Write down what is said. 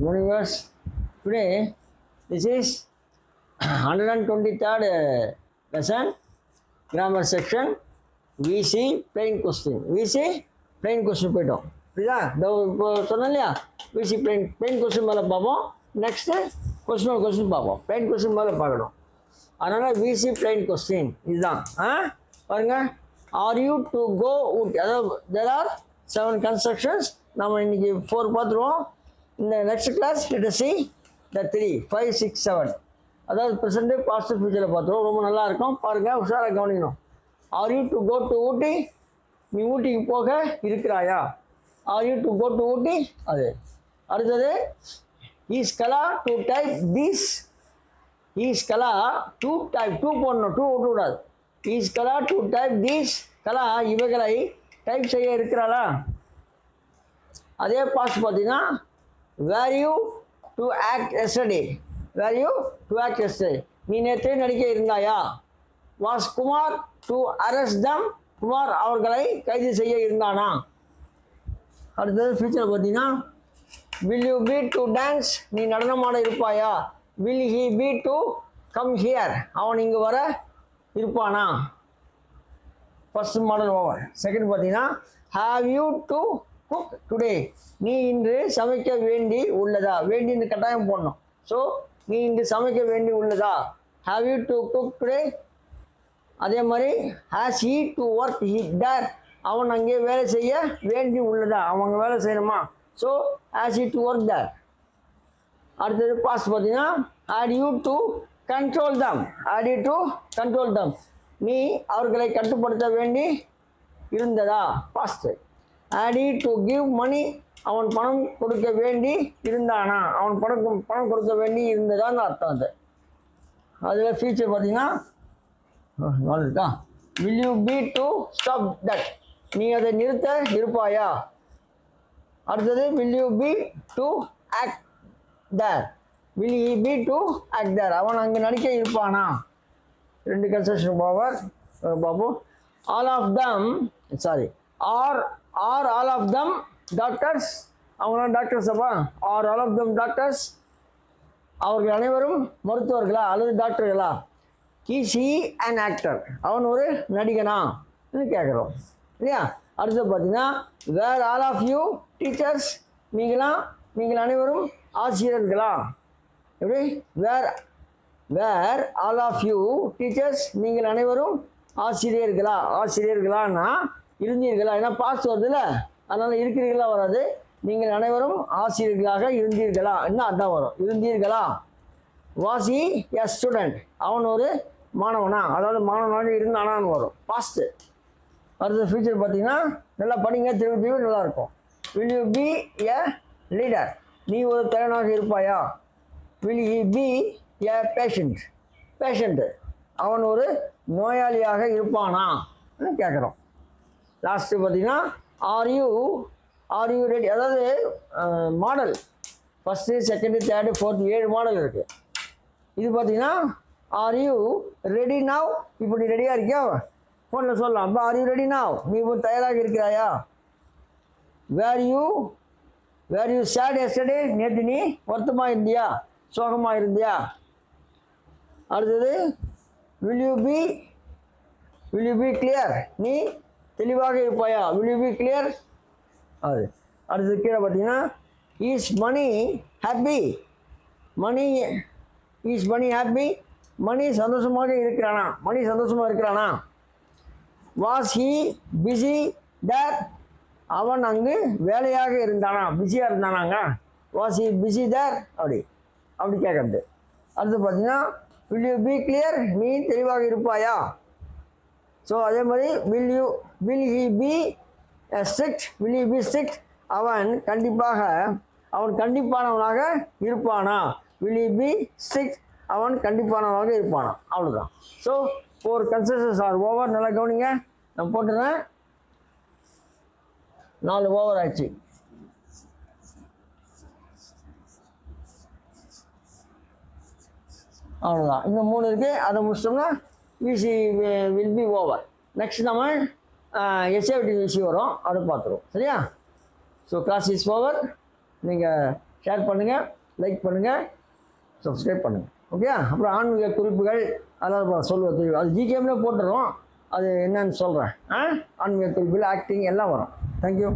morning viewers. Today, this is 123rd lesson, grammar section. VC plain question. VC plain question போயிட்டோம். புரியுதா? இப்போ சொன்னேன் இல்லையா, VC plain question மேலே பார்ப்போம். நெக்ஸ்ட்டு கொஸ்டின் பார்ப்போம். plain question மேலே பார்க்கணும். அதனால் VC plain question இதுதான். பாருங்க, are you to go Ooty? அதாவது there are 7 constructions. நம்ம இன்னைக்கு 4 பார்த்துருவோம். இந்த next class let us see the 3, 5, 6, 7. அதாவது ப்ரெசென்ட் பாஸ்ட் ஃபியூச்சரில் பார்த்துருவோம். ரொம்ப நல்லா இருக்கும். பாருங்கள், உஷாராக கவனிக்கணும். Are you to go to Ooty? நீ ஊட்டிக்கு போக இருக்கிறாயா? Are you to go to Ooty? அது அடுத்தது is Kala to type these. Is Kala to type, to போடணும், டூ விட்டுக்கூடாது. Is Kala to type these. Kala இவைகளை டைப் செய்ய இருக்கிறாளா? அதே பாஸ்ட் பார்த்தீங்கன்னா were you to act yesterday. Were you to act yesterday. நீ நேற்றே நடிக்க இருந்தாயா? Was Kumar to arrest them. Kumar அவர்களை கைது செய்ய இருந்தானா? அடுத்தது ஃபியூச்சர் பார்த்தீங்கன்னா will you be to dance. நீ நடனமாட இருப்பாயா? Will he be to come here. அவன் இங்கே வர இருப்பானா? First model over. செகண்ட் பார்த்தீங்கன்னா have you to cook today. நீ இன்று சமைக்க வேண்டி உள்ளதா? வேண்டின்னு கட்டாயம் போடணும். ஸோ நீ இன்று சமைக்க வேண்டி உள்ளதா? Have you to cook today. அதே மாதிரி has he to work there. அவன் அங்கே வேலை செய்ய வேண்டி உள்ளதா? அவங்க வேலை செய்யணுமா? So has he to work there. அடுத்தது பாஸ்ட் பார்த்தீங்கன்னா had you to control them. Had you to control them. நீ அவர்களை கட்டுப்படுத்த வேண்டி இருந்ததா? Past. Had you to give money. அவன் பணம் கொடுக்க வேண்டி இருந்தானா? அவன் பணம் கொடுக்க வேண்டி இருந்ததான்னு அர்த்தம். அது அதில் ஃபியூச்சர் பார்த்தீங்கன்னா இருக்கா, will you be to stop that. நீ அதை நிறுத்த இருப்பாயா? அடுத்தது will you be to act there. Will he be to act there. அவன் அங்கே நடிக்க இருப்பானா? 2 கன்ஸ்ட்ரக்ஷன் பவர் பார்ப்போம். All of them are all of them doctors. அவங்களாம் டாக்டர்ஸ் அப்பா. Are all of them doctors. அவர்கள் அனைவரும் மருத்துவர்களா அல்லது டாக்டர்களா? Is he an actor. அவன் ஒரு நடிகனா கேட்குறோம் இல்லையா? அடுத்து பார்த்தீங்கன்னா were all of you teachers. நீங்கள் அனைவரும் ஆசிரியர்களா? எப்படி? வேர் ஆல் ஆஃப் யூ டீச்சர்ஸ். நீங்கள் அனைவரும் ஆசிரியர்களான்னா இருந்தீர்களா? ஏன்னா பாஸ்ட் வருதுல்ல, அதனால் இருக்கிறீர்களா வராது. நீங்கள் அனைவரும் ஆசிரியர்களாக இருந்தீர்களா என்ன அதான் வரும். இருந்தீர்களா? Was he a student. அவன் ஒரு மாணவனா, அதாவது மாணவனாக இருந்தானான்னு வரும் பாஸ்ட்டு. அடுத்த ஃபியூச்சர் பார்த்தீங்கன்னா நல்லா படிங்க, திரும்பி நல்லாயிருக்கும். Will you be a leader. நீ ஒரு தலைவனாக இருப்பாயா? Will he be a patient. அவன் ஒரு நோயாளியாக இருப்பானா கேட்குறோம். லாஸ்ட்டு பார்த்தீங்கன்னா ஆர் யூ ரெடி. அதாவது model first, second, third, fourth 7 model இருக்குது. இது பார்த்தீங்கன்னா ஆர் யூ ரெடி நாவ். இப்போ நீ ரெடியாக இருக்கியா? ஃபோனில் சொல்லலாம். அப்போ ஆர் யூ ரெடி நாவ். நீ இப்போ தயாராக இருக்கிறாயா? Were you sad yesterday. நேற்று நீ வருத்தமாக இருந்தியா? சோகமாக இருந்தியா? அடுத்தது வில் யூ பி கிளியர். நீ தெளிவாக இருப்பாயா? Will you be clear. அது அடுத்தது கீழே பார்த்தீங்கன்னா is Mani happy. Is Mani happy. Mani சந்தோஷமாக இருக்கிறானா? Was he busy there. அவன் அங்கு வேலையாக இருந்தானா? பிஸியாக இருந்தானாங்க. Was he busy there. அப்படி கேட்குறது. அடுத்து பார்த்தீங்கன்னா வில் யூ பி கிளியர். நீ தெளிவாக இருப்பாயா? ஸோ அதே மாதிரி வில் ஹி பி ஸ்ட்ரிக்ட். அவன் கண்டிப்பானவனாக இருப்பானா? Will he be strict. அவன் கண்டிப்பானவனாக இருப்பானா? அவ்வளோதான். So 4 constructions are over. நல்லா கவனிங்க. நான் போட்டுறேன். 4 ஓவர் ஆச்சு. அவ்வளோதான். இன்னும் 3 இருக்குது. அதை முடிச்சிட்டோம்னா VC will be over. Next நம்ம எஸ்ஏவிடி விசி வரும், அதை பார்த்துருவோம். சரியா? So class is over. நீங்கள் ஷேர் பண்ணுங்கள், லைக் பண்ணுங்கள், சப்ஸ்கிரைப் பண்ணுங்கள். ஓகே, அப்புறம் ஆன்மீக குறிப்புகள் அதெல்லாம் சொல்லுவது தெரியும், அது ஜிகேம்லேயே போட்டுறோம், அது என்னன்னு சொல்கிறேன். ஆன்மீக குறிப்புகள், ஆக்டிங் எல்லாம் வரும். தேங்க்யூ.